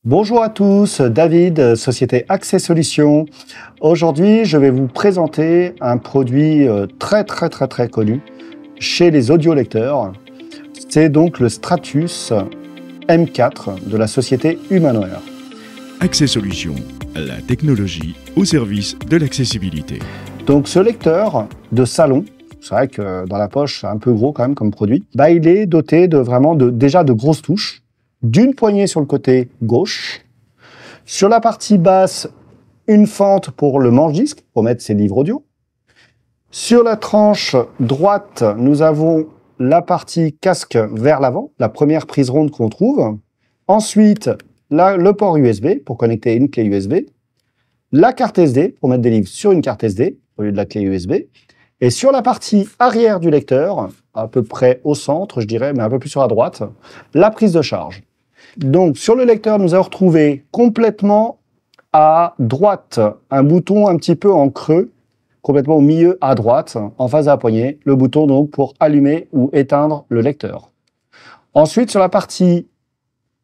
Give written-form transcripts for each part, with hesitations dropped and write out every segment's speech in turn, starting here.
Bonjour à tous, David, Société Accès Solutions. Aujourd'hui, je vais vous présenter un produit très connu chez les audiolecteurs. C'est donc le Stratus M4 de la société Humanware. Accès Solutions, la technologie au service de l'accessibilité. Donc ce lecteur de salon, c'est vrai que dans la poche, c'est un peu gros quand même comme produit, il est doté déjà de grosses touches, d'une poignée sur le côté gauche. Sur la partie basse, une fente pour le manche-disque, pour mettre ses livres audio. Sur la tranche droite, nous avons la partie casque vers l'avant, la première prise ronde qu'on trouve. Ensuite, le port USB pour connecter une clé USB. La carte SD pour mettre des livres sur une carte SD au lieu de la clé USB. Et sur la partie arrière du lecteur, à peu près au centre, je dirais, mais un peu plus sur la droite, la prise de charge. Donc, sur le lecteur, nous avons retrouvé complètement à droite un bouton un petit peu en creux, complètement au milieu à droite, en face de la poignée, le bouton donc pour allumer ou éteindre le lecteur. Ensuite, sur la partie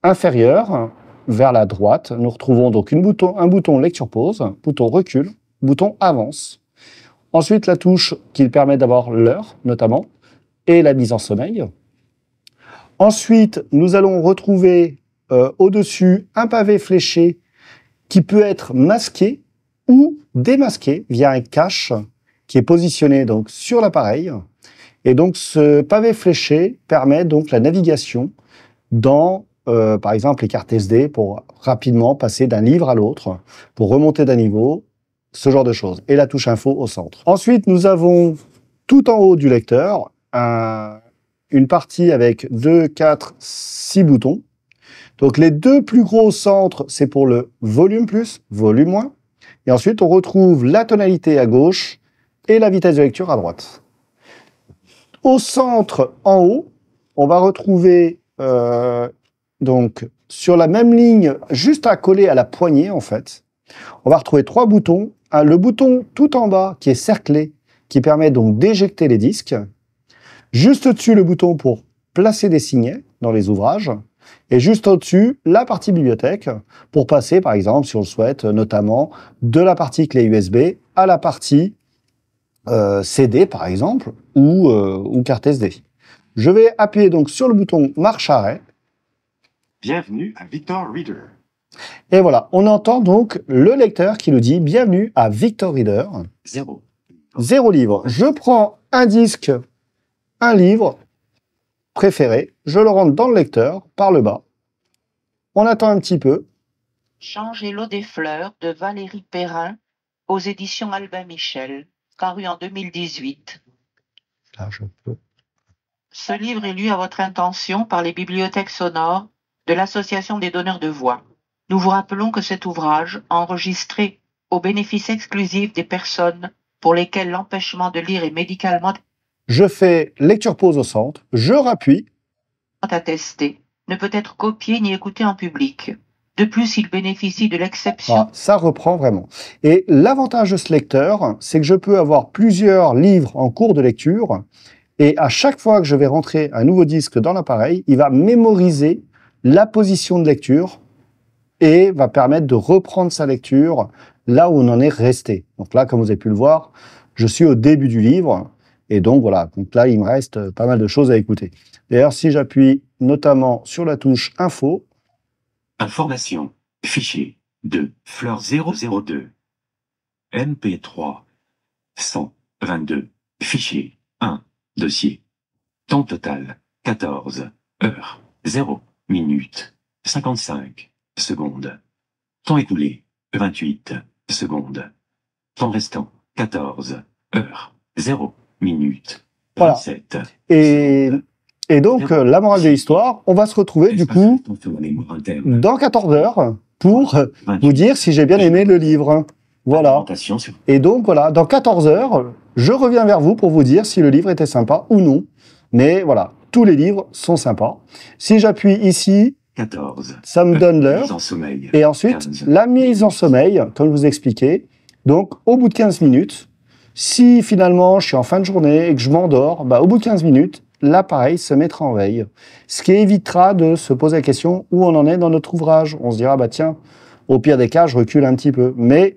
inférieure, vers la droite, nous retrouvons donc un bouton lecture-pause, bouton recul, bouton avance. Ensuite, la touche qui permet d'avoir l'heure, notamment, et la mise en sommeil. Ensuite, nous allons retrouver au-dessus un pavé fléché qui peut être masqué ou démasqué via un cache qui est positionné donc sur l'appareil. Et donc, ce pavé fléché permet donc la navigation dans, par exemple, les cartes SD pour rapidement passer d'un livre à l'autre, pour remonter d'un niveau, ce genre de choses. Et la touche info au centre. Ensuite, nous avons tout en haut du lecteur une partie avec 2, 4, 6 boutons. Donc les deux plus gros au centre, c'est pour le volume plus, volume moins. Et ensuite, on retrouve la tonalité à gauche et la vitesse de lecture à droite. Au centre, en haut, on va retrouver donc sur la même ligne, juste à coller à la poignée en fait, on va retrouver 3 boutons. Le bouton tout en bas qui est cerclé, qui permet donc d'éjecter les disques. Juste au-dessus, le bouton pour placer des signets dans les ouvrages. Et juste au-dessus, la partie bibliothèque pour passer, par exemple, si on le souhaite, notamment de la partie clé USB à la partie CD, par exemple, ou carte SD. Je vais appuyer donc sur le bouton marche-arrêt. Bienvenue à Victor Reader. Et voilà, on entend donc le lecteur qui nous dit « Bienvenue à Victor Reader ». 0 livre. Je prends un disque, un livre préféré, je le rentre dans le lecteur par le bas. On attend un petit peu. Changer l'eau des fleurs de Valérie Perrin aux éditions Albin Michel, paru en 2018. Là, je peux. Ce livre est lu à votre intention par les bibliothèques sonores de l'Association des donneurs de voix. Nous vous rappelons que cet ouvrage, enregistré au bénéfice exclusif des personnes pour lesquelles l'empêchement de lire est médicalement Je fais lecture-pause au centre, je rappuie. attesté, ne peut être copié ni écouté en public. De plus, il bénéficie de l'exception. Ah, ça reprend vraiment. Et l'avantage de ce lecteur, c'est que je peux avoir plusieurs livres en cours de lecture et à chaque fois que je vais rentrer un nouveau disque dans l'appareil, il va mémoriser la position de lecture et va permettre de reprendre sa lecture là où on en est resté. Donc là, comme vous avez pu le voir, je suis au début du livre. Et donc voilà, donc là il me reste pas mal de choses à écouter. D'ailleurs, si j'appuie notamment sur la touche Info. Information. Fichier de Fleur 002. MP3. 122. Fichier 1. Dossier. Temps total. 14 heures. 0 minutes. 55 secondes. Temps écoulé. 28 secondes. Temps restant. 14 heures. 0 minutes. 27. Voilà. Et donc, la morale de l'histoire, on va se retrouver du coup dans 14 heures pour vous dire si j'ai bien aimé le livre. Voilà. Et donc, voilà, dans 14 heures, je reviens vers vous pour vous dire si le livre était sympa ou non. Mais voilà, tous les livres sont sympas. Si j'appuie ici, 14. Ça me donne l'heure. Et ensuite, 15. La mise en sommeil, comme je vous ai expliqué. Donc, au bout de 15 minutes, si finalement je suis en fin de journée et que je m'endors, au bout de 15 minutes, l'appareil se mettra en veille. Ce qui évitera de se poser la question où on en est dans notre ouvrage. On se dira, bah tiens, au pire des cas, je recule un petit peu. Mais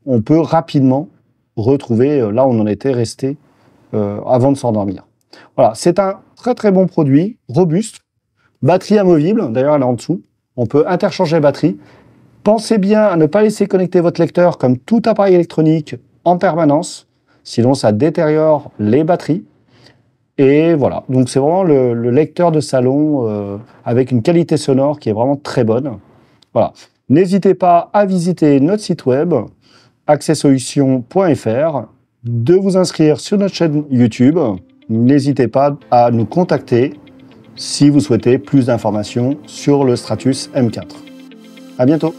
on peut rapidement retrouver là où on en était resté avant de s'endormir. Voilà, c'est un très très bon produit, robuste, batterie amovible, d'ailleurs elle est en dessous. On peut interchanger les batteries. Pensez bien à ne pas laisser connecter votre lecteur comme tout appareil électronique en permanence, sinon ça détériore les batteries. Et voilà, donc c'est vraiment le lecteur de salon avec une qualité sonore qui est vraiment très bonne. Voilà, n'hésitez pas à visiter notre site web accessolutions.fr, de vous inscrire sur notre chaîne YouTube. N'hésitez pas à nous contacter si vous souhaitez plus d'informations sur le Stratus M4. À bientôt.